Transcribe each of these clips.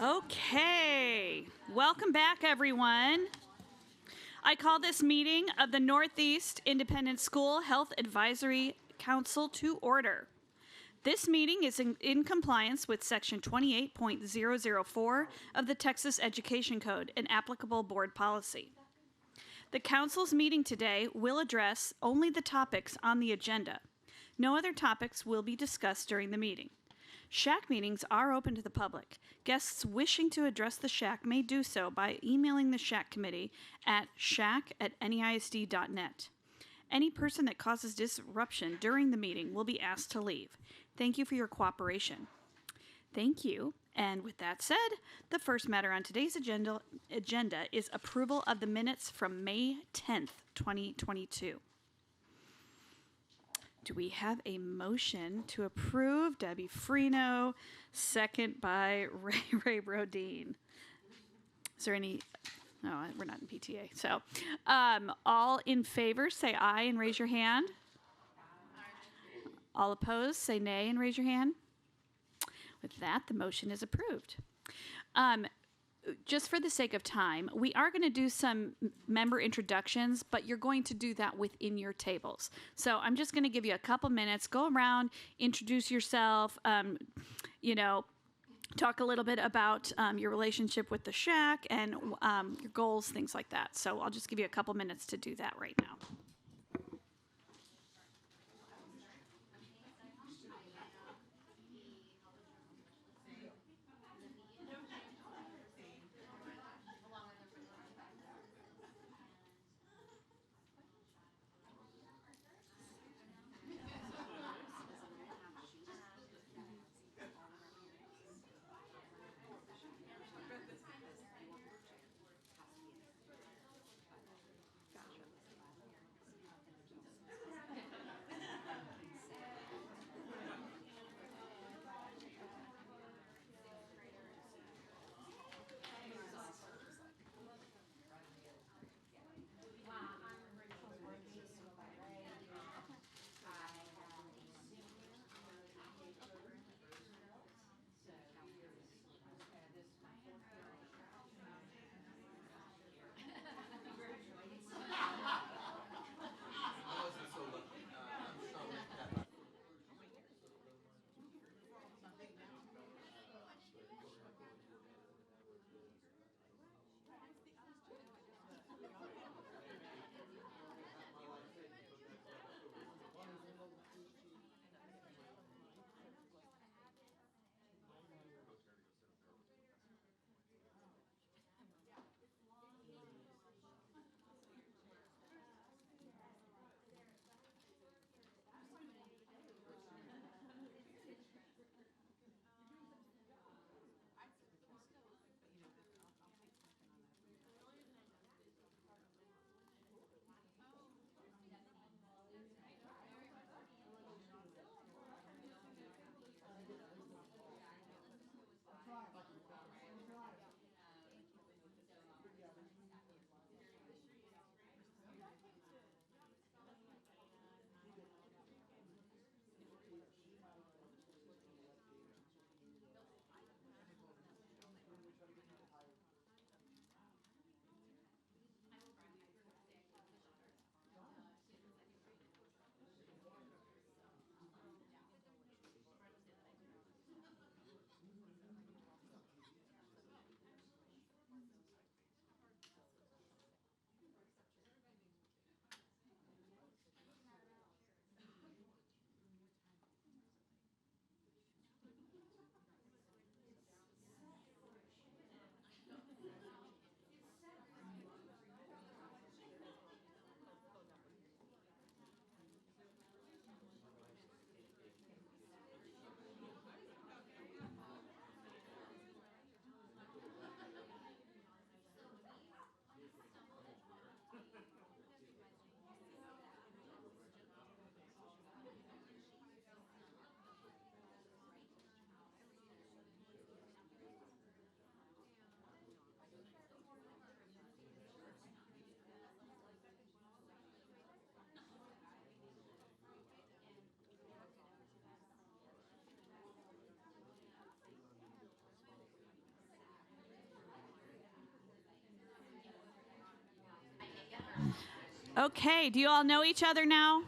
Okay, welcome back, everyone. I call this meeting of the Northeast Independent School Health Advisory Council to order. This meeting is in compliance with Section 28.004 of the Texas Education Code, an applicable board policy. The council's meeting today will address only the topics on the agenda. No other topics will be discussed during the meeting. SHAC meetings are open to the public. Guests wishing to address the SHAC may do so by emailing the SHAC committee at shac@neisd.net. Any person that causes disruption during the meeting will be asked to leave. Thank you for your cooperation. Thank you. And with that said, the first matter on today's agenda is approval of the minutes from May 10th, 2022. Do we have a motion to approve? Debbie Freno, second by Ray Brodeen. Is there any? No, we're not in PTA. So all in favor, say aye and raise your hand. Aye. All opposed, say nay and raise your hand. With that, the motion is approved. Just for the sake of time, we are going to do some member introductions, but you're going to do that within your tables. So I'm just going to give you a couple minutes, go around, introduce yourself, talk a little bit about your relationship with the SHAC and your goals, things like that. So I'll just give you a couple minutes to do that right now. Okay, do you all know each other now?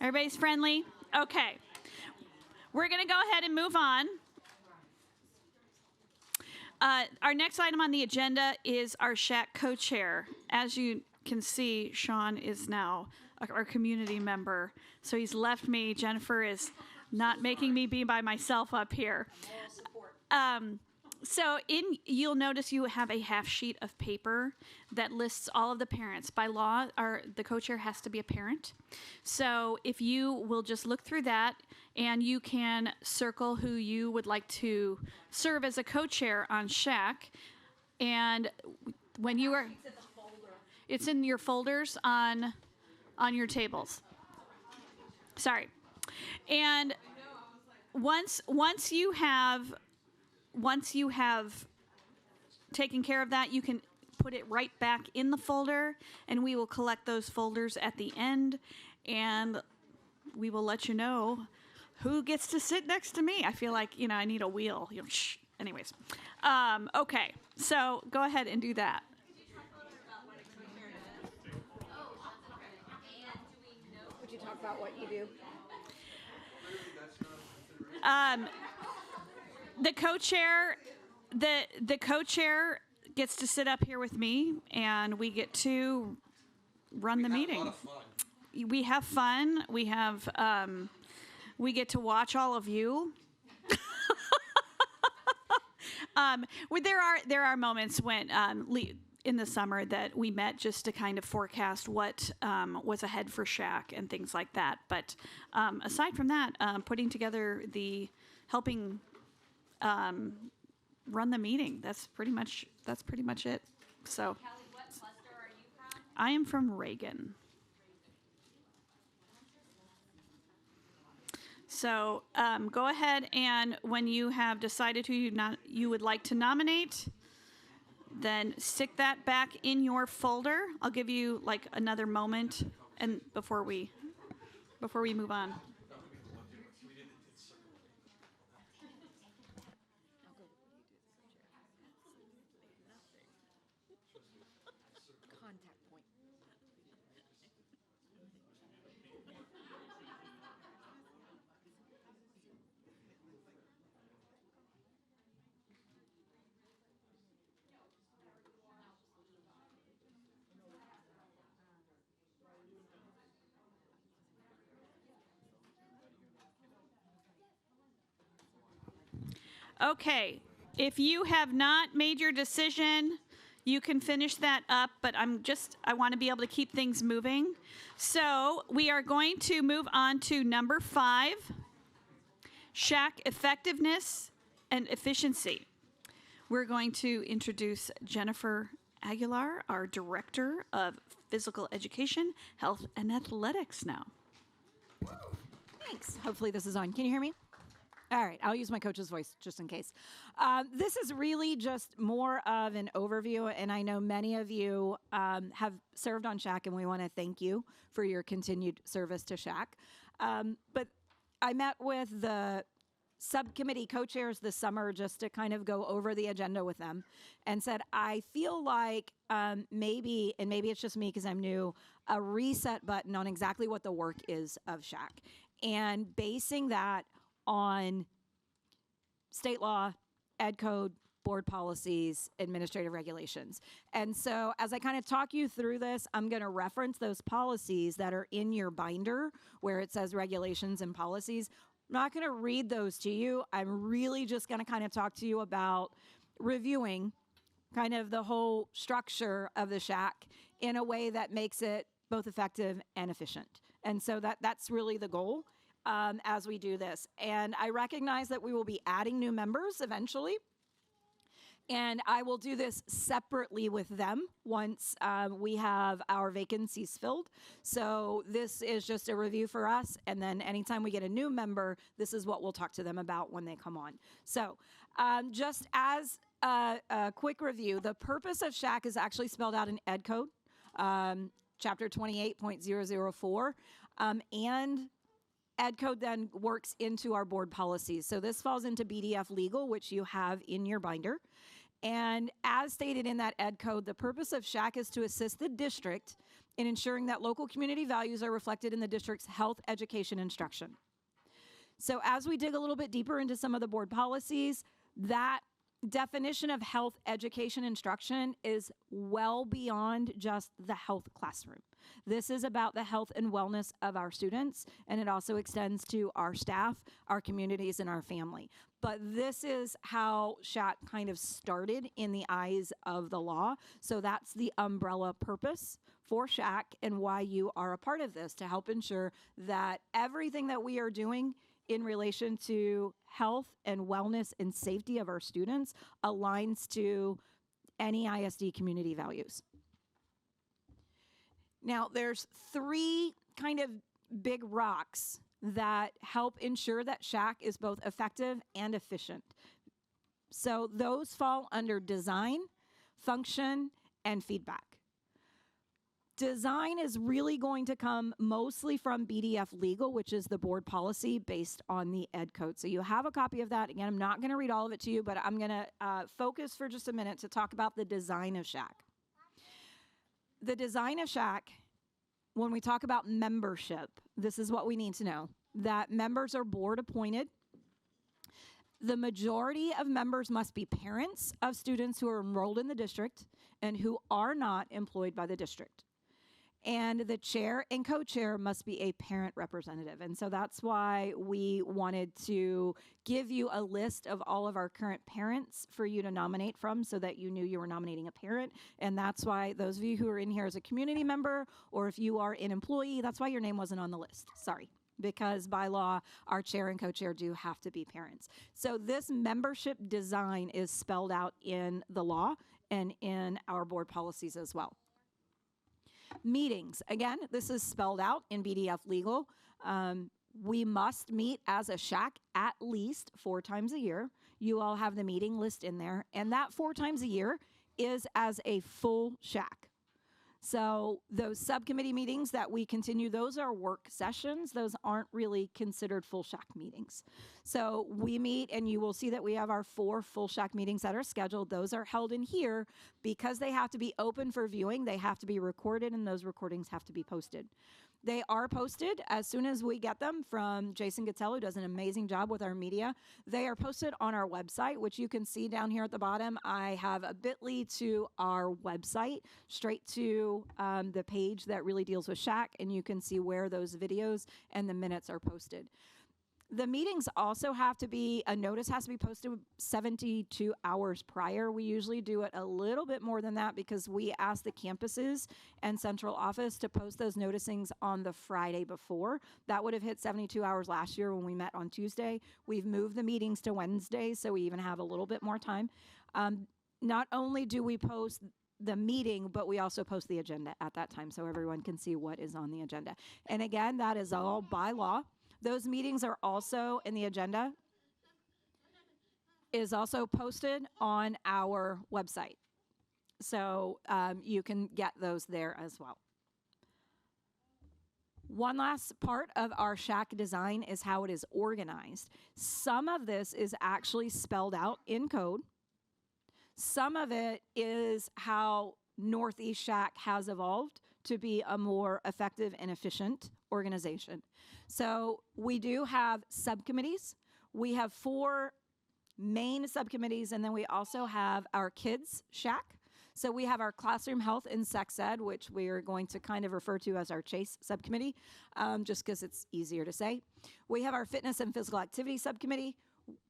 Everybody's friendly? Okay. We're going to go ahead and move on. Our next item on the agenda is our SHAC co-chair. As you can see, Sean is now our community member. So he's left me. Jennifer is not making me be by myself up here. So you'll notice you have a half sheet of paper that lists all of the parents. By law, the co-chair has to be a parent. So if you will just look through that, and you can circle who you would like to serve as a co-chair on SHAC. And when you are, it's in your folders on your tables. Sorry. And once you have taken care of that, you can put it right back in the folder, and we will collect those folders at the end, and we will let you know who gets to sit next to me. I feel like, I need a wheel. Shh. Anyways. Okay, so go ahead and do that. Would you talk about what you do? The co-chair gets to sit up here with me, and we get to run the meeting. We have fun. We get to watch all of you. There are moments when in the summer that we met just to kind of forecast what was ahead for SHAC and things like that. But aside from that, putting together helping run the meeting. That's pretty much it. So, Kelly, what cluster are you from? I am from Reagan. So go ahead, and when you have decided who you would like to nominate, then stick that back in your folder. I'll give you like another moment, and before we move on. Contact point. Okay, if you have not made your decision, you can finish that up, but I want to be able to keep things moving. So we are going to move on to number 5, SHAC effectiveness and efficiency. We're going to introduce Jennifer Aguilar, our Director of Physical Education, Health, and Athletics now. Thanks. Hopefully this is on. Can you hear me? All right, I'll use my coach's voice just in case. This is really just more of an overview, and I know many of you have served on SHAC, and we want to thank you for your continued service to SHAC. But I met with the subcommittee co-chairs this summer just to kind of go over the agenda with them and said, I feel like maybe it's just me because I'm new, a reset button on exactly what the work is of SHAC, and basing that on state law, ed code, board policies, administrative regulations. And so as I kind of talk you through this, I'm going to reference those policies that are in your binder where it says regulations and policies. I'm not going to read those to you. I'm really just going to kind of talk to you about reviewing kind of the whole structure of the SHAC in a way that makes it both effective and efficient. And so that's really the goal. As we do this. And I recognize that we will be adding new members eventually. And I will do this separately with them once we have our vacancies filled. So this is just a review for us. And then anytime we get a new member, this is what we'll talk to them about when they come on. So just as a quick review, the purpose of SHAC is actually spelled out in Ed Code, Chapter 28.004. And Ed Code then works into our board policies. So this falls into BDF legal, which you have in your binder. And as stated in that Ed Code, the purpose of SHAC is to assist the district in ensuring that local community values are reflected in the district's health education instruction. So as we dig a little bit deeper into some of the board policies, that definition of health education instruction is well beyond just the health classroom. This is about the health and wellness of our students, and it also extends to our staff, our communities, and our family. But this is how SHAC kind of started in the eyes of the law. So that's the umbrella purpose for SHAC and why you are a part of this, to help ensure that everything that we are doing in relation to health and wellness and safety of our students aligns to any ISD community values. Now, there's three kind of big rocks that help ensure that SHAC is both effective and efficient. So those fall under design, function, and feedback. Design is really going to come mostly from BDF Legal, which is the board policy based on the Ed Code. So you have a copy of that. Again, I'm not going to read all of it to you, but I'm going to focus for just a minute to talk about the design of SHAC. The design of SHAC, when we talk about membership, this is what we need to know, that members are board appointed. The majority of members must be parents of students who are enrolled in the district and who are not employed by the district. And the chair and co-chair must be a parent representative. And so that's why we wanted to give you a list of all of our current parents for you to nominate from, so that you knew you were nominating a parent. And that's why those of you who are in here as a community member, or if you are an employee, that's why your name wasn't on the list. Sorry. Because by law, our chair and co-chair do have to be parents. So this membership design is spelled out in the law and in our board policies as well. Meetings, again, this is spelled out in BDF Legal. We must meet as a SHAC at least 4 times a year. You all have the meeting list in there, and that 4 times a year is as a full SHAC. So those subcommittee meetings that we continue, those are work sessions. Those aren't really considered full SHAC meetings. So we meet, and you will see that we have our 4 full SHAC meetings that are scheduled. Those are held in here because they have to be open for viewing. They have to be recorded, and those recordings have to be posted. They are posted as soon as we get them from Jason Gattel, who does an amazing job with our media. They are posted on our website, which you can see down here at the bottom. I have a bit.ly to our website, straight to the page that really deals with SHAC, and you can see where those videos and the minutes are posted. The meetings also have to be, a notice has to be posted 72 hours prior. We usually do it a little bit more than that because we ask the campuses and central office to post those noticings on the Friday before. That would have hit 72 hours last year when we met on Tuesday. We've moved the meetings to Wednesday, so we even have a little bit more time. Not only do we post the meeting, but we also post the agenda at that time so everyone can see what is on the agenda. And again, that is all by law. Those meetings are also, in the agenda, is also posted on our website. So you can get those there as well. One last part of our SHAC design is how it is organized. Some of this is actually spelled out in code. Some of it is how Northeast SHAC has evolved to be a more effective and efficient organization. So we do have subcommittees. We have 4 main subcommittees, and then we also have our kids SHAC. So we have our classroom health and sex ed, which we are going to kind of refer to as our CHASE subcommittee, just because it's easier to say. We have our fitness and physical activity subcommittee.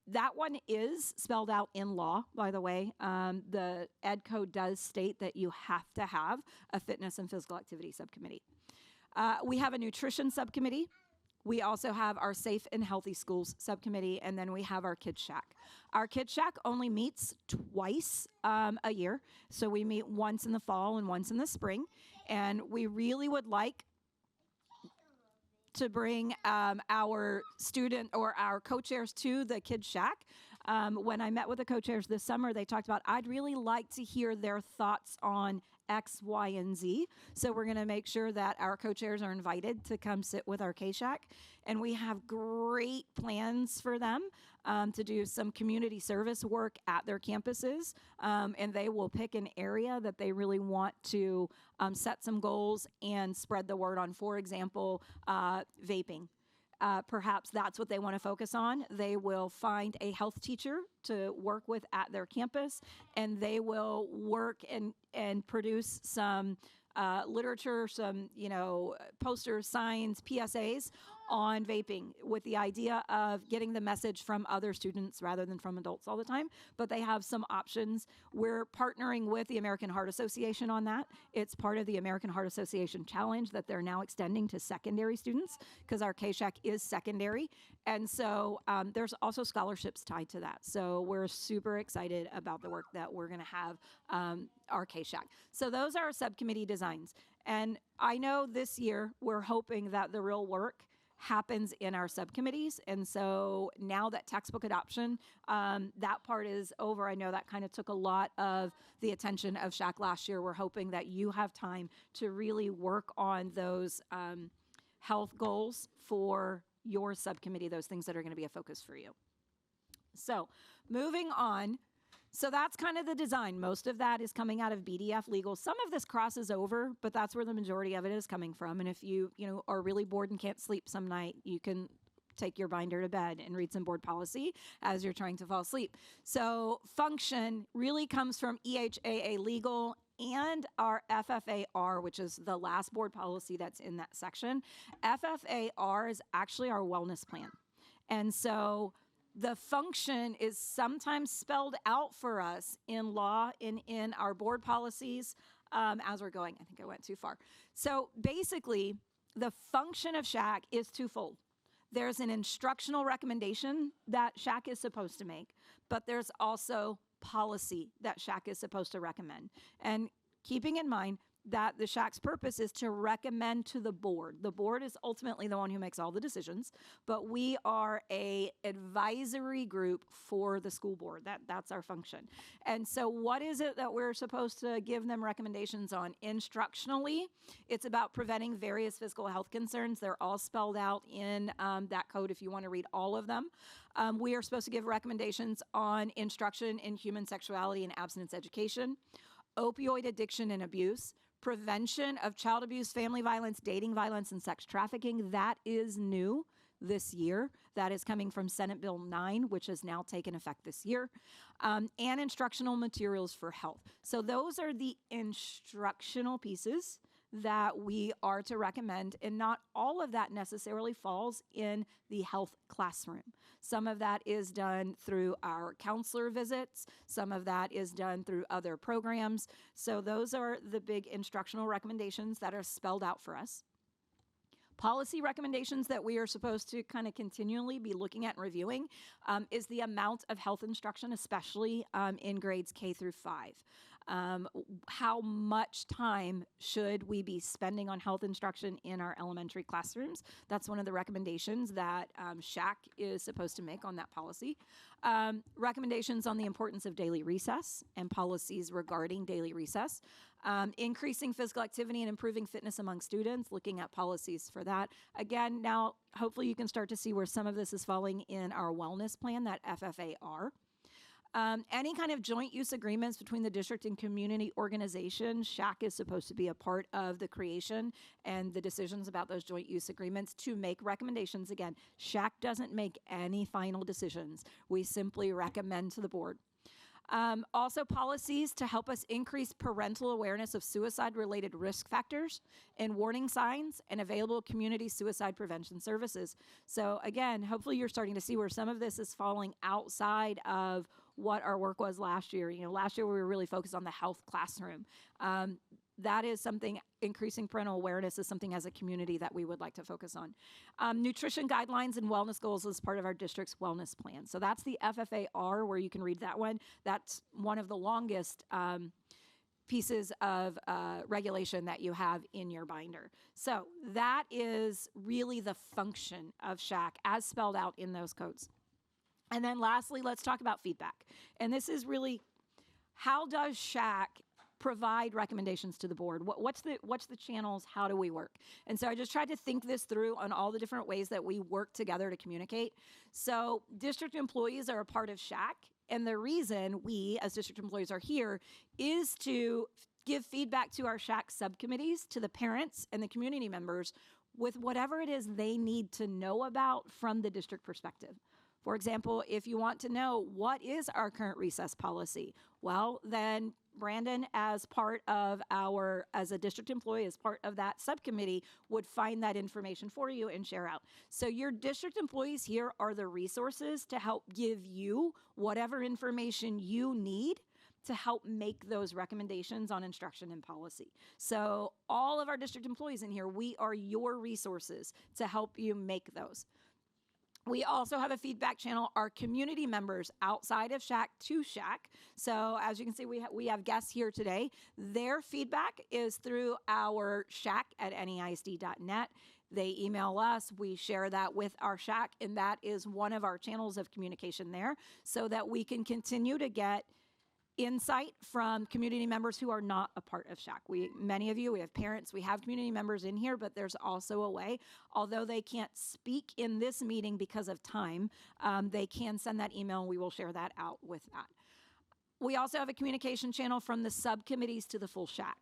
That one is spelled out in law, by the way. The Ed Code does state that you have to have a fitness and physical activity subcommittee. We have a nutrition subcommittee. We also have our Safe and Healthy Schools subcommittee, and then we have our Kids SHAC. Our Kids SHAC only meets twice a year, so we meet once in the fall and once in the spring, and we really would like to bring our student or our co-chairs to the Kids SHAC. When I met with the co-chairs this summer, they talked about, I'd really like to hear their thoughts on X, Y, and Z. So we're going to make sure that our co-chairs are invited to come sit with our SHAC. And we have great plans for them to do some community service work at their campuses. And they will pick an area that they really want to set some goals and spread the word on. For example, vaping. Perhaps that's what they want to focus on. They will find a health teacher to work with at their campus, and they will work and produce some literature, some posters, signs, PSAs on vaping, with the idea of getting the message from other students rather than from adults all the time. But they have some options. We're partnering with the American Heart Association on that. It's part of the American Heart Association Challenge that they're now extending to secondary students, because our SHAC is secondary. And so there's also scholarships tied to that. So we're super excited about the work that we're going to have our SHAC. So those are our subcommittee designs. And I know this year we're hoping that the real work happens in our subcommittees. And so now that textbook adoption, that part is over. I know that kind of took a lot of the attention of SHAC last year. We're hoping that you have time to really work on those health goals for your subcommittee, those things that are going to be a focus for you. So moving on. So that's kind of the design. Most of that is coming out of BDF legal. Some of this crosses over, but that's where the majority of it is coming from. And if you are really bored and can't sleep some night, you can take your binder to bed and read some board policy as you're trying to fall asleep. So function really comes from EHAA legal and our FFAR, which is the last board policy that's in that section. FFAR is actually our wellness plan. And so the function is sometimes spelled out for us in law and in our board policies as we're going. I think I went too far. So basically, the function of SHAC is twofold. There's an instructional recommendation that SHAC is supposed to make, but there's also policy that SHAC is supposed to recommend. And keeping in mind that the SHAC's purpose is to recommend to the board. The board is ultimately the one who makes all the decisions, but we are a advisory group for the school board. That's our function. And so what is it that we're supposed to give them recommendations on? Instructionally, it's about preventing various physical health concerns. They're all spelled out in that code if you want to read all of them. We are supposed to give recommendations on instruction in human sexuality and abstinence education, opioid addiction and abuse, prevention of child abuse, family violence, dating violence, and sex trafficking. That is new this year. That is coming from Senate Bill 9, which has now taken effect this year, and instructional materials for health. So those are the instructional pieces that we are to recommend, and not all of that necessarily falls in the health classroom. Some of that is done through our counselor visits. Some of that is done through other programs. So those are the big instructional recommendations that are spelled out for us. Policy recommendations that we are supposed to kind of continually be looking at and reviewing is the amount of health instruction, especially in grades K through 5. How much time should we be spending on health instruction in our elementary classrooms? That's one of the recommendations that SHAC is supposed to make on that policy. Recommendations on the importance of daily recess and policies regarding daily recess. Increasing physical activity and improving fitness among students, looking at policies for that. Again, now hopefully you can start to see where some of this is falling in our wellness plan, that FFAR. Any kind of joint use agreements between the district and community organizations, SHAC is supposed to be a part of the creation and the decisions about those joint use agreements to make recommendations. Again, SHAC doesn't make any final decisions. We simply recommend to the board. Also policies to help us increase parental awareness of suicide-related risk factors and warning signs and available community suicide prevention services. So again, hopefully you're starting to see where some of this is falling outside of what our work was last year. Last year we were really focused on the health classroom. That is something, increasing parental awareness is something as a community that we would like to focus on. Nutrition guidelines and wellness goals is part of our district's wellness plan. So that's the FFAR, where you can read that one. That's one of the longest pieces of regulation that you have in your binder. So that is really the function of SHAC as spelled out in those codes. And then lastly, let's talk about feedback. And this is really, how does SHAC provide recommendations to the board? What's the channels? How do we work? And so I just tried to think this through on all the different ways that we work together to communicate. So district employees are a part of SHAC, and the reason we as district employees are here is to give feedback to our SHAC subcommittees, to the parents and the community members with whatever it is they need to know about from the district perspective. For example, if you want to know what is our current recess policy, well, then Brandon, as a district employee, as part of that subcommittee, would find that information for you and share out. So your district employees here are the resources to help give you whatever information you need to help make those recommendations on instruction and policy. So all of our district employees in here, we are your resources to help you make those. We also have a feedback channel, our community members outside of SHAC to SHAC. So as you can see, we have guests here today. Their feedback is through our SHAC@neisd.net. They email us, we share that with our SHAC, and that is one of our channels of communication there so that we can continue to get insight from community members who are not a part of SHAC. Many of you, we have parents, we have community members in here, but there's also a way, although they can't speak in this meeting because of time, they can send that email and we will share that out with that. We also have a communication channel from the subcommittees to the full SHAC.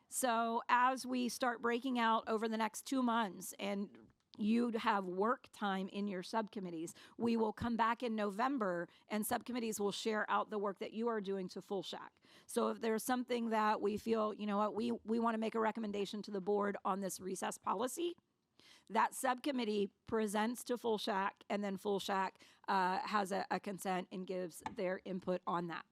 So as we start breaking out over the next 2 months and you have work time in your subcommittees, we will come back in November and subcommittees will share out the work that you are doing to full SHAC. So if there's something that we feel, you know what, we want to make a recommendation to the board on this recess policy, that subcommittee presents to full SHAC, and then full SHAC has a consent and gives their input on that.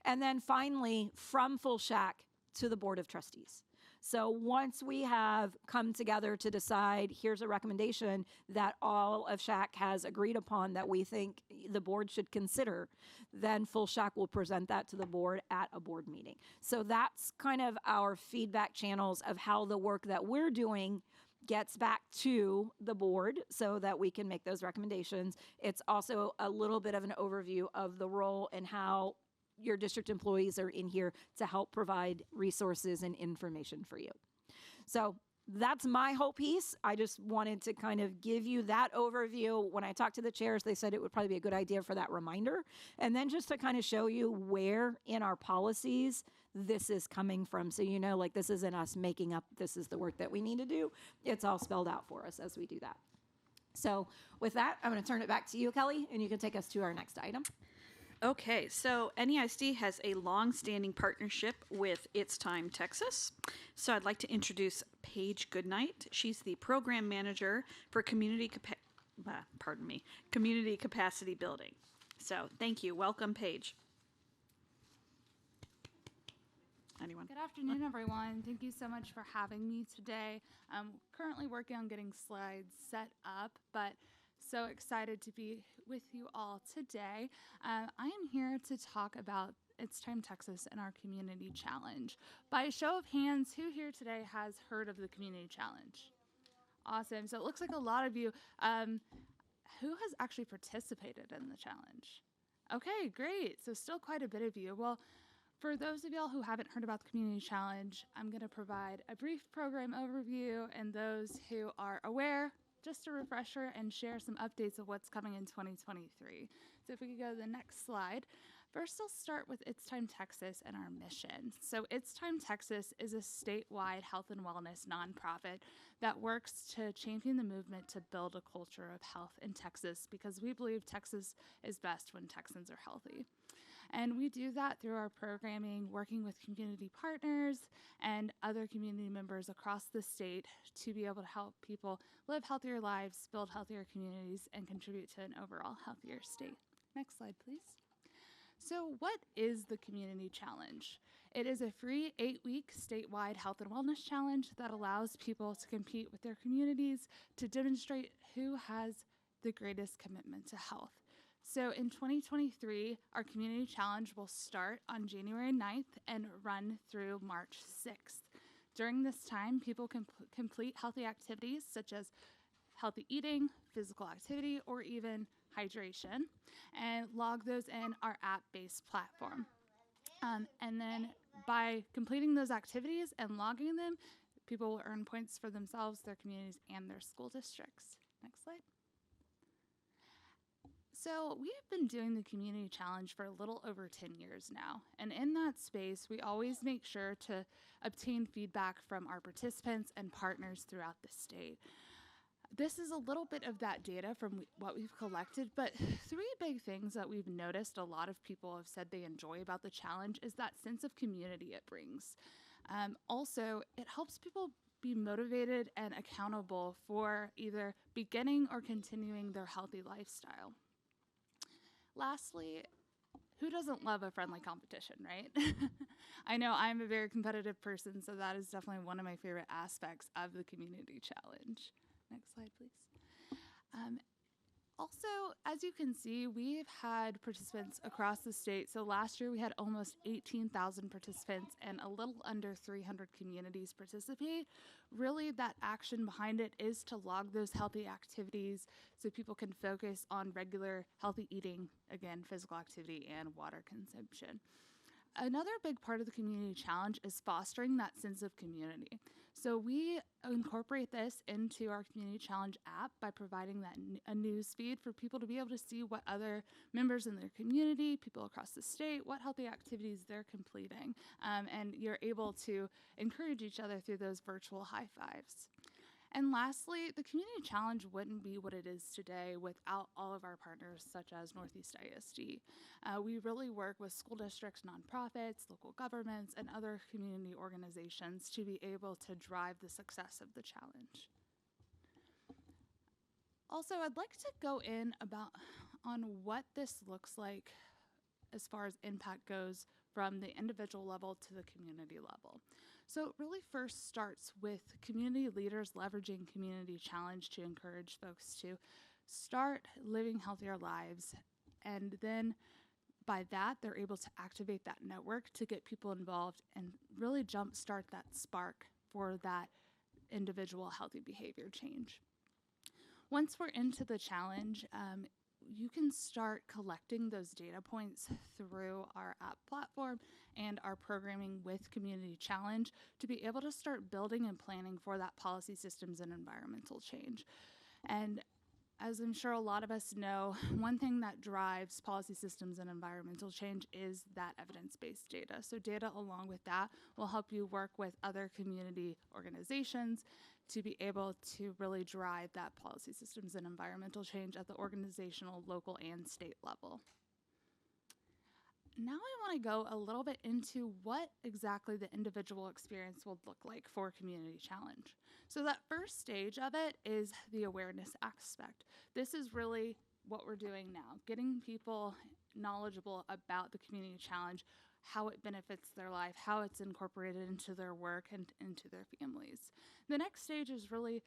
And then finally, from full SHAC to the Board of Trustees. So once we have come together to decide, here's a recommendation that all of SHAC has agreed upon that we think the board should consider, then full SHAC will present that to the board at a board meeting. So that's kind of our feedback channels of how the work that we're doing gets back to the board so that we can make those recommendations. It's also a little bit of an overview of the role and how your district employees are in here to help provide resources and information for you. So that's my whole piece. I just wanted to kind of give you that overview. When I talked to the chairs, they said it would probably be a good idea for that reminder. And then just to kind of show you where in our policies this is coming from. So you know, like, this isn't us making up, this is the work that we need to do. It's all spelled out for us as we do that. So with that, I'm going to turn it back to you, Kelly, and you can take us to our next item. Okay, so NEISD has a long-standing partnership with It's Time Texas. So I'd like to introduce Paige Goodnight. She's the program manager for community capacity building. So thank you. Welcome, Paige. Anyone? Good afternoon, everyone. Thank you so much for having me today. I'm currently working on getting slides set up, but so excited to be with you all today. I am here to talk about It's Time Texas and our Community Challenge. By a show of hands, who here today has heard of the Community Challenge? Awesome. So it looks like a lot of you. Who has actually participated in the challenge? Okay, great. So still quite a bit of you. Well, for those of y'all who haven't heard about the Community Challenge, I'm going to provide a brief program overview, and those who are aware, just a refresher, and share some updates of what's coming in 2023. So if we could go to the next slide. First, I'll start with It's Time Texas and our mission. So It's Time Texas is a statewide health and wellness nonprofit that works to champion the movement to build a culture of health in Texas, because we believe Texas is best when Texans are healthy. And we do that through our programming, working with community partners and other community members across the state to be able to help people live healthier lives, build healthier communities, and contribute to an overall healthier state. Next slide, please. So what is the Community Challenge? It is a free 8-week statewide health and wellness challenge that allows people to compete with their communities to demonstrate who has the greatest commitment to health. So in 2023, our Community Challenge will start on January 9th and run through March 6th. During this time, people can complete healthy activities such as healthy eating, physical activity, or even hydration, and log those in our app-based platform. And then by completing those activities and logging them, people will earn points for themselves, their communities, and their school districts. Next slide. So we've been doing the Community Challenge for a little over 10 years now. And in that space, we always make sure to obtain feedback from our participants and partners throughout the state. This is a little bit of that data from what we've collected, but 3 big things that we've noticed a lot of people have said they enjoy about the challenge is that sense of community it brings. Also, it helps people be motivated and accountable for either beginning or continuing their healthy lifestyle. Lastly, who doesn't love a friendly competition, right? I know I'm a very competitive person, so that is definitely one of my favorite aspects of the Community Challenge. Next slide, please. Also, as you can see, we've had participants across the state. So last year we had almost 18,000 participants and a little under 300 communities participate. Really, that action behind it is to log those healthy activities so people can focus on regular healthy eating, again, physical activity and water consumption. Another big part of the Community Challenge is fostering that sense of community. So we incorporate this into our Community Challenge app by providing that a news feed for people to be able to see what other members in their community, people across the state, what healthy activities they're completing. And you're able to encourage each other through those virtual high fives. And lastly, the Community Challenge wouldn't be what it is today without all of our partners, such as Northeast ISD. We really work with school districts, nonprofits, local governments, and other community organizations to be able to drive the success of the challenge. Also, I'd like to go in on what this looks like as far as impact goes from the individual level to the community level. So it really first starts with community leaders leveraging Community Challenge to encourage folks to start living healthier lives. And then by that, they're able to activate that network to get people involved and really jumpstart that spark for that individual healthy behavior change. Once we're into the challenge, you can start collecting those data points through our app platform and our programming with Community Challenge to be able to start building and planning for that policy, systems, and environmental change. And as I'm sure a lot of us know, one thing that drives policy, systems, and environmental change is that evidence-based data. So data along with that will help you work with other community organizations to be able to really drive that policy, systems, and environmental change at the organizational, local, and state level. Now I want to go a little bit into what exactly the individual experience will look like for a Community Challenge. So that first stage of it is the awareness aspect. This is really what we're doing now, getting people knowledgeable about the Community Challenge, how it benefits their life, how it's incorporated into their work and into their families. The next stage is really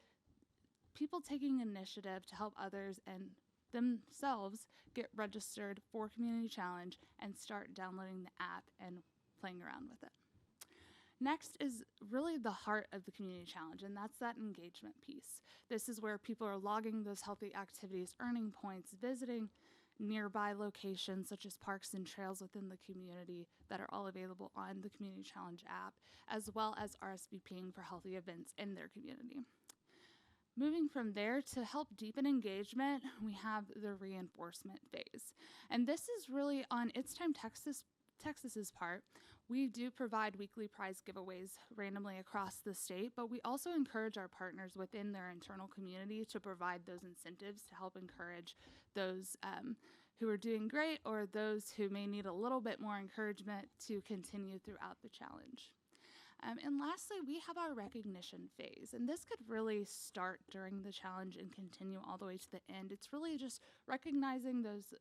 people taking initiative to help others and themselves get registered for Community Challenge and start downloading the app and playing around with it. Next is really the heart of the Community Challenge, and that's that engagement piece. This is where people are logging those healthy activities, earning points, visiting nearby locations such as parks and trails within the community that are all available on the Community Challenge app, as well as RSVPing for healthy events in their community. Moving from there, to help deepen engagement, we have the reinforcement phase. And this is really on It's Time Texas's part. We do provide weekly prize giveaways randomly across the state, but we also encourage our partners within their internal community to provide those incentives to help encourage those who are doing great or those who may need a little bit more encouragement to continue throughout the challenge. And lastly, we have our recognition phase, and this could really start during the challenge and continue all the way to the end. It's really just recognizing those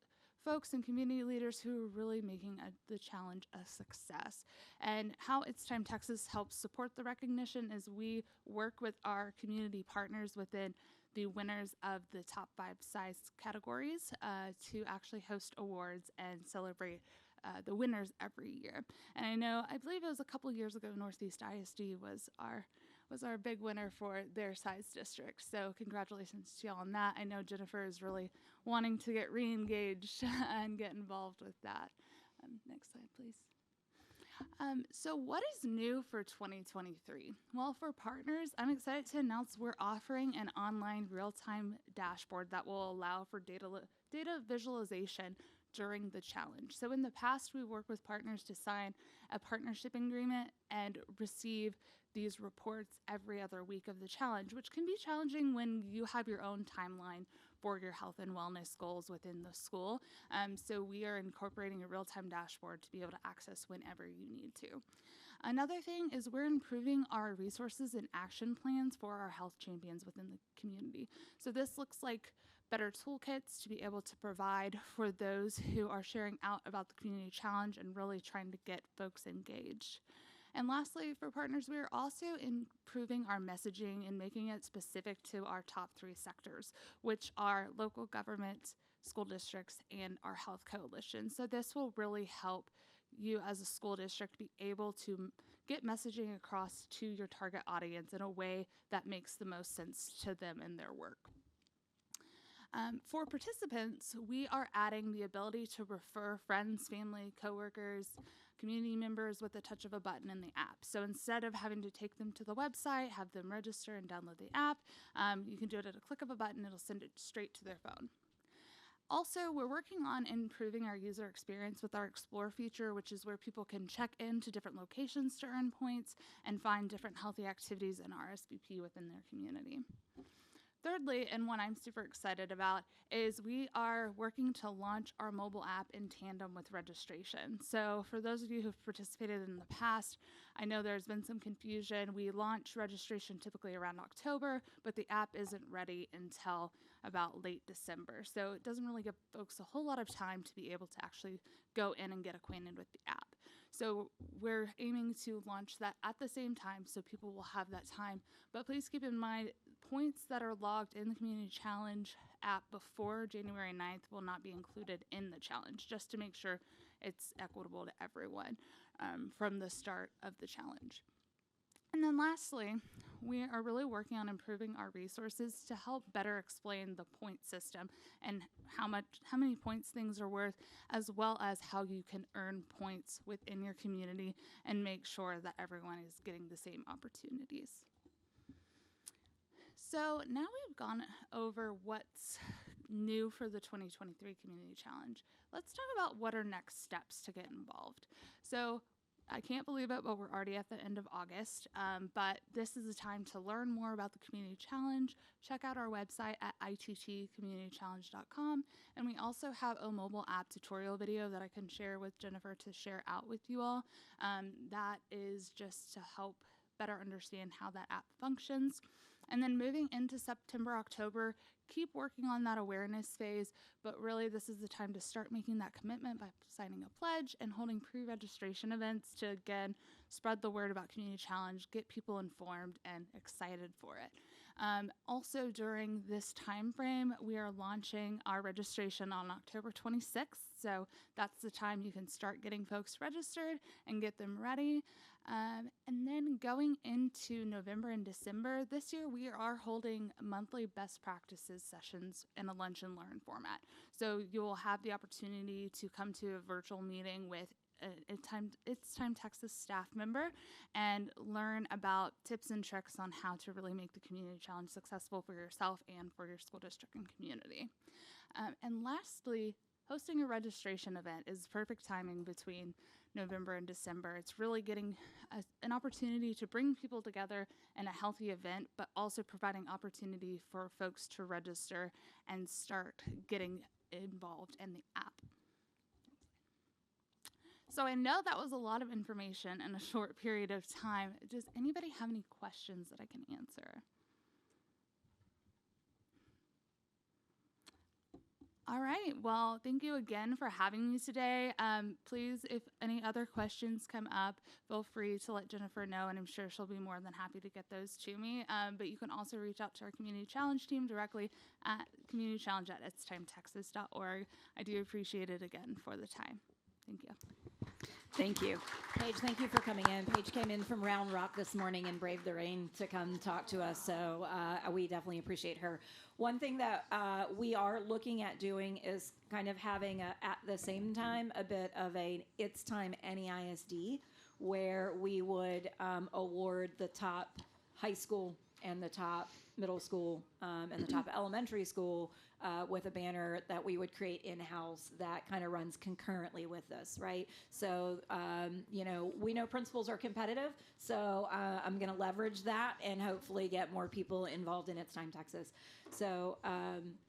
folks and community leaders who are really making the challenge a success. And how It's Time Texas helps support the recognition is we work with our community partners within the winners of the top 5 size categories to actually host awards and celebrate the winners every year. And I believe it was a couple years ago, Northeast ISD was our was our big winner for their size district. So congratulations to y'all on that. I know Jennifer is really wanting to get re-engaged and get involved with that. Next slide, please. So what is new for 2023? Well, for partners, I'm excited to announce we're offering an online real-time dashboard that will allow for data visualization during the challenge. So in the past, we worked with partners to sign a partnership agreement and receive these reports every other week of the challenge, which can be challenging when you have your own timeline for your health and wellness goals within the school. So we are incorporating a real-time dashboard to be able to access whenever you need to. Another thing is we're improving our resources and action plans for our health champions within the community. So this looks like better toolkits to be able to provide for those who are sharing out about the community challenge and really trying to get folks engaged. And lastly, for partners, we are also improving our messaging and making it specific to our top 3 sectors, which are local government, school districts, and our health coalition. So this will really help you as a school district be able to get messaging across to your target audience in a way that makes the most sense to them in their work. For participants, we are adding the ability to refer friends, family, coworkers, community members with the touch of a button in the app. So instead of having to take them to the website, have them register and download the app, you can do it at a click of a button. It'll send it straight to their phone. Also, we're working on improving our user experience with our Explore feature, which is where people can check into different locations to earn points and find different healthy activities in RSVP within their community. Thirdly, and one I'm super excited about, is we are working to launch our mobile app in tandem with registration. So for those of you who've participated in the past, I know there's been some confusion. We launch registration typically around October, but the app isn't ready until about late December. So it doesn't really give folks a whole lot of time to be able to actually go in and get acquainted with the app. So we're aiming to launch that at the same time so people will have that time. But please keep in mind, points that are logged in the Community Challenge app before January 9th will not be included in the challenge, just to make sure it's equitable to everyone from the start of the challenge. And then lastly, we are really working on improving our resources to help better explain the point system and how many points things are worth, as well as how you can earn points within your community and make sure that everyone is getting the same opportunities. So now we've gone over what's new for the 2023 Community Challenge. Let's talk about what are next steps to get involved. So I can't believe it, but we're already at the end of August. But this is the time to learn more about the Community Challenge. Check out our website at ittcommunitychallenge.com. And we also have a mobile app tutorial video that I can share with Jennifer to share out with you all. That is just to help better understand how that app functions. And then moving into September, October, keep working on that awareness phase, but really this is the time to start making that commitment by signing a pledge and holding pre-registration events to, again, spread the word about Community Challenge, get people informed and excited for it. Also during this time frame, we are launching our registration on October 26th, so that's the time you can start getting folks registered and get them ready. And then going into November and December, this year we are holding monthly best practices sessions in a lunch and learn format. So you will have the opportunity to come to a virtual meeting with It's Time Texas staff member and learn about tips and tricks on how to really make the Community Challenge successful for yourself and for your school district and community. And lastly, hosting a registration event is perfect timing between November and December. It's really getting an opportunity to bring people together in a healthy event, but also providing opportunity for folks to register and start getting involved in the app. So I know that was a lot of information in a short period of time. Does anybody have any questions that I can answer? All right, well, thank you again for having me today. Please, if any other questions come up, feel free to let Jennifer know, and I'm sure she'll be more than happy to get those to me. But you can also reach out to our Community Challenge team directly at communitychallenge@itstimetexas.org. I do appreciate it again for the time. Thank you. Thank you. Paige, thank you for coming in. Paige came in from Round Rock this morning and braved the rain to come talk to us, so we definitely appreciate her. One thing that we are looking at doing is kind of having, at the same time, a bit of a It's Time NEISD, where we would award the top high school and the top middle school and the top elementary school with a banner that we would create in-house that kind of runs concurrently with this, right? So, we know principals are competitive, so I'm going to leverage that and hopefully get more people involved in It's Time Texas. So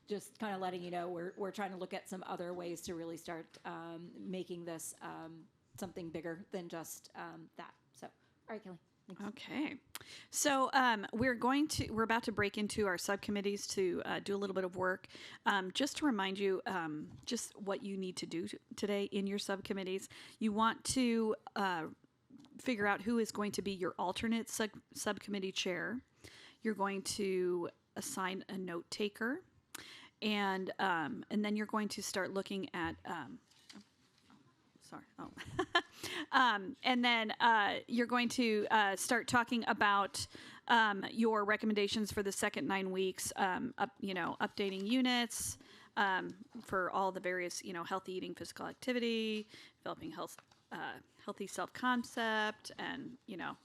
just kind of letting you know, we're trying to look at some other ways to really start making this something bigger than just that. So, all right, Kelly. Thanks. Okay. So we're about to break into our subcommittees to do a little bit of work. Just to remind you, just what you need to do today in your subcommittees. You want to figure out who is going to be your alternate subcommittee chair. You're going to assign a note taker, and then you're going to start looking at. Sorry. Oh. And then you're going to start talking about your recommendations for the second 9 weeks, updating units for all the various, healthy eating, physical activity, developing healthy self-concept, and,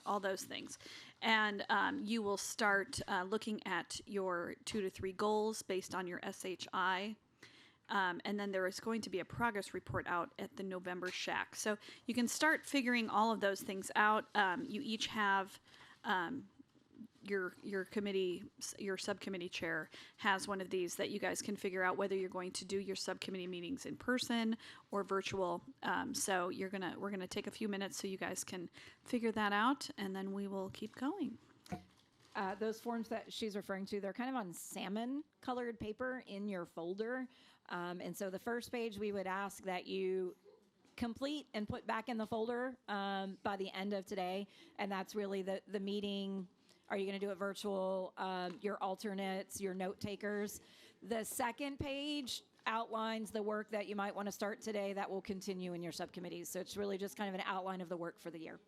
all those things. And you will start looking at your 2 to 3 goals based on your SHI. And then there is going to be a progress report out at the November SHAC. So you can start figuring all of those things out. You each have your subcommittee chair has one of these that you guys can figure out whether you're going to do your subcommittee meetings in person or virtual. So we're gonna take a few minutes so you guys can figure that out, and then we will keep going. Those forms that she's referring to, they're kind of on salmon colored paper in your folder. And so the first page we would ask that you complete and put back in the folder by the end of today. And that's really the meeting. Are you going to do it virtual? Your alternates, your note takers. The second page outlines the work that you might want to start today that will continue in your subcommittees. So it's really just kind of an outline of the work for the year.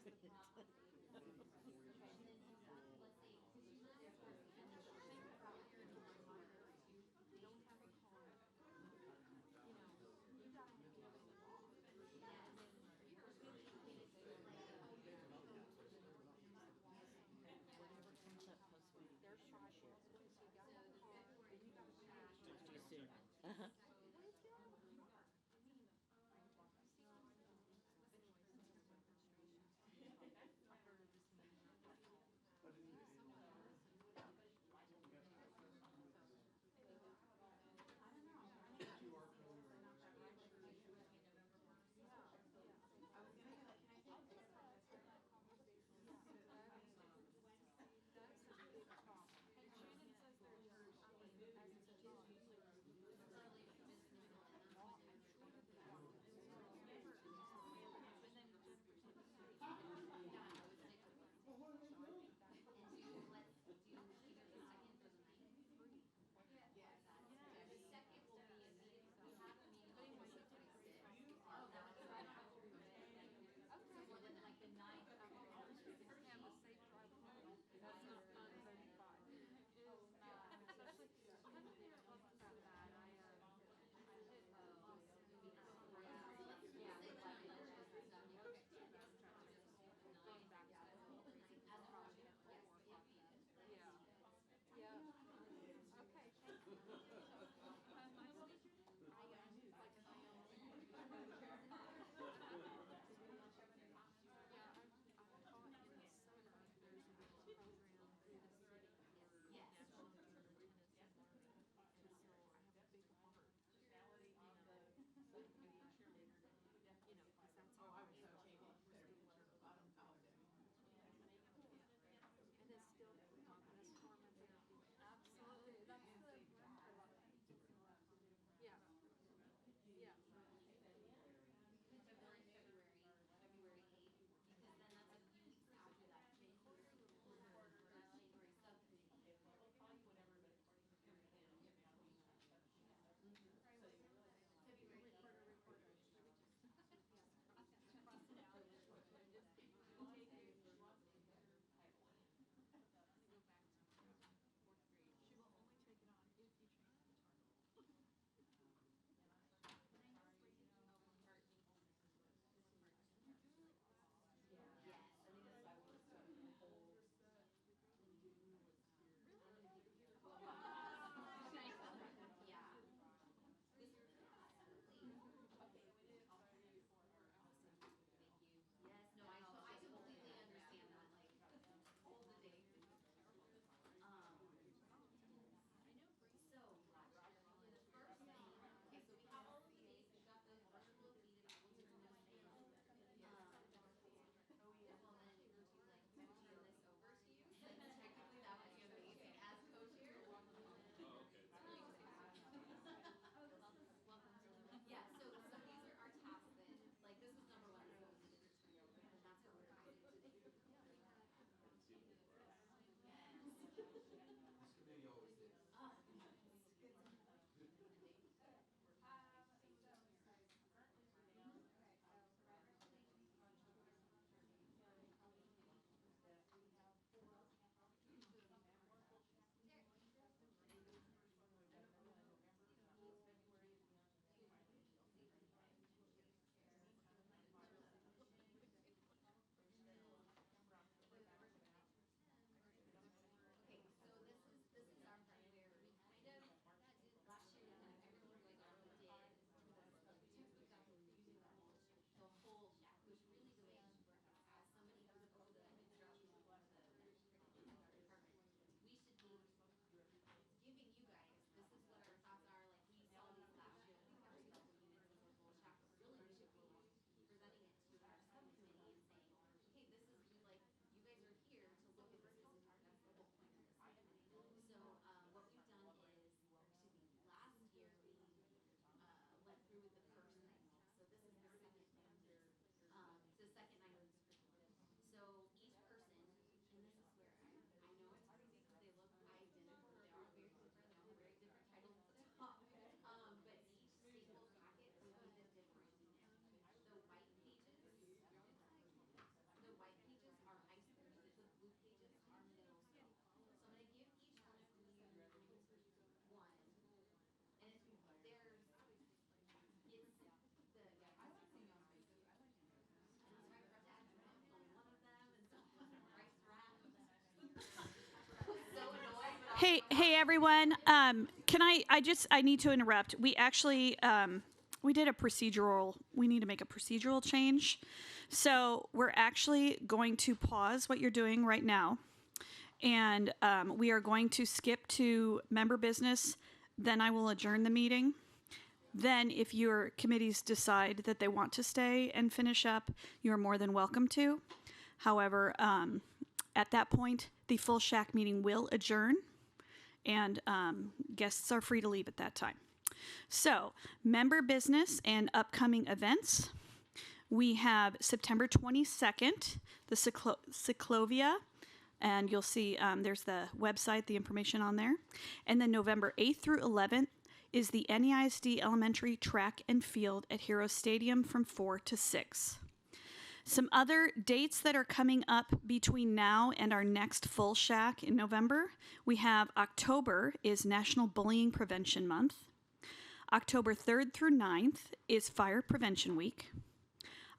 Too soon. Hey everyone, I need to interrupt. We actually, we did a procedural, we need to make a procedural change. So we're actually going to pause what you're doing right now. And we are going to skip to member business. Then I will adjourn the meeting. Then if your committees decide that they want to stay and finish up, you're more than welcome to. However, at that point, the full SHAC meeting will adjourn. And guests are free to leave at that time. So, member business and upcoming events. We have September 22nd, the Cyclovia, and you'll see there's the website, the information on there. And then November 8th through 11th is the NEISD Elementary Track and Field at Hero Stadium from 4 to 6. Some other dates that are coming up between now and our next full SHAC in November. We have October is National Bullying Prevention Month. October 3rd through 9th is Fire Prevention Week.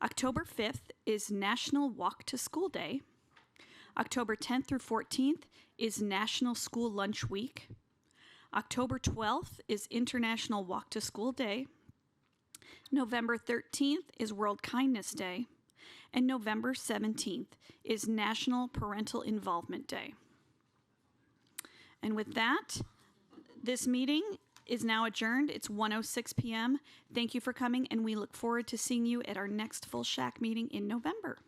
October 5th is National Walk to School Day. October 10th through 14th is National School Lunch Week. October 12th is International Walk to School Day. November 13th is World Kindness Day. And November 17th is National Parental Involvement Day. And with that, this meeting is now adjourned. It's 1:06 p.m. Thank you for coming, and we look forward to seeing you at our next full SHAC meeting in November.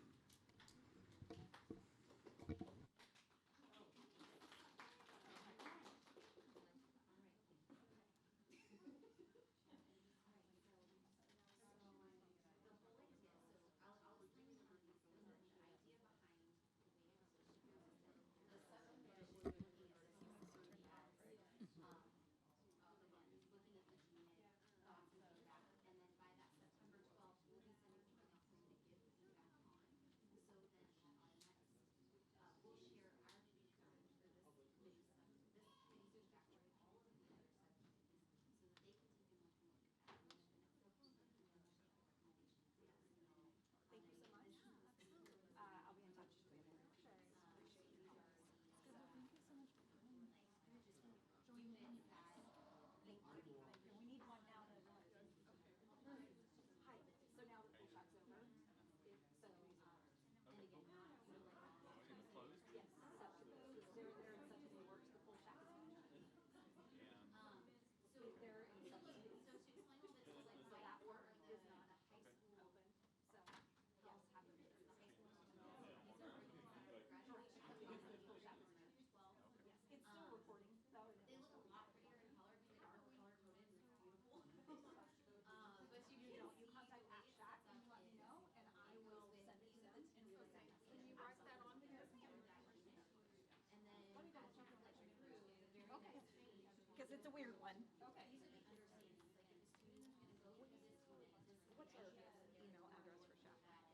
Because it's a weird one. What's your email address for SHAC?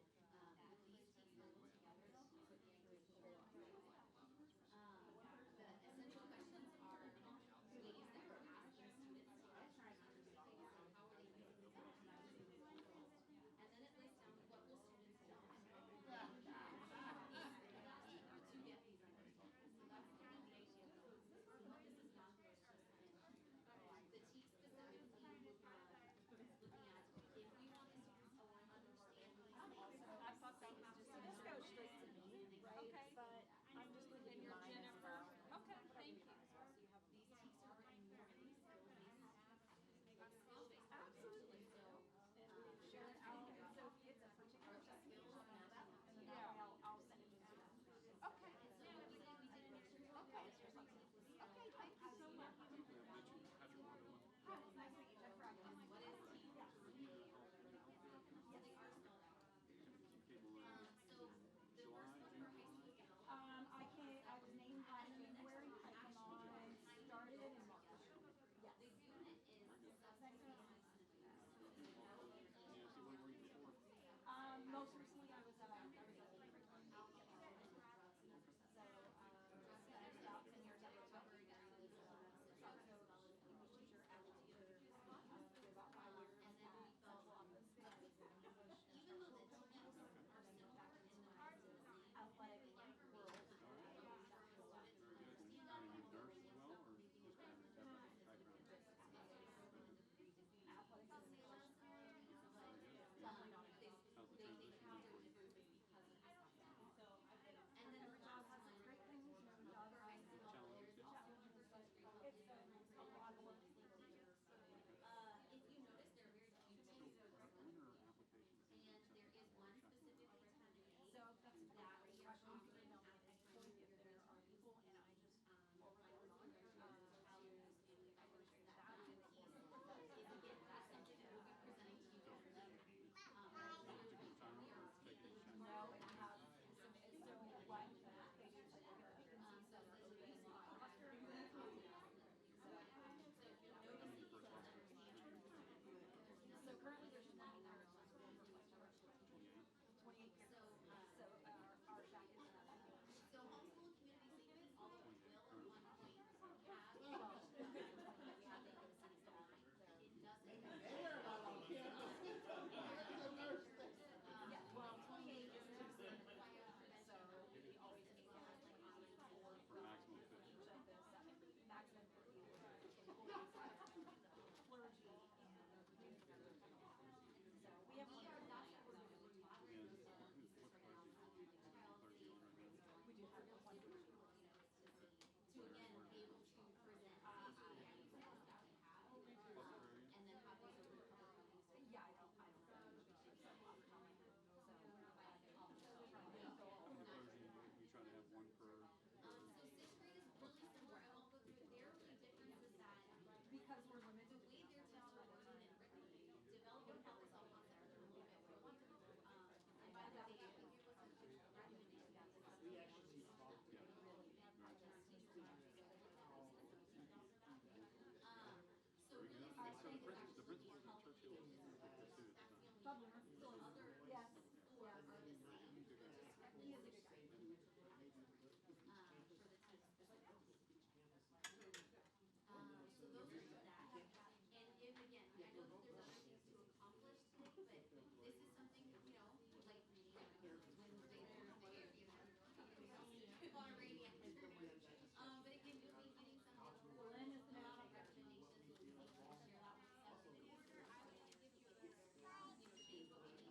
So those are that. And if again, I know that there's other things to accomplish today, but this is something, you know, like reading later in the year, you know, on a rainy afternoon. But again, you'll be getting some recommendations and you'll be able to share that with subcommittees. I would give you a, you know,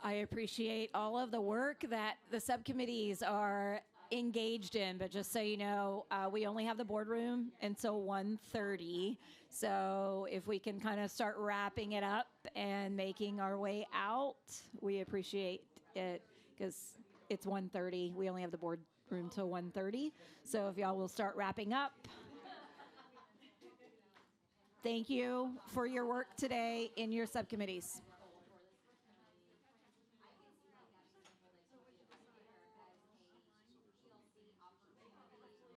I appreciate all of the work that the subcommittees are engaged in, but just so you know, we only have the boardroom until 1:30. So if we can kind of start wrapping it up and making our way out, we appreciate it because it's 1:30. We only have the boardroom till 1:30. So if y'all will start wrapping up. Thank you for your work today in your subcommittees.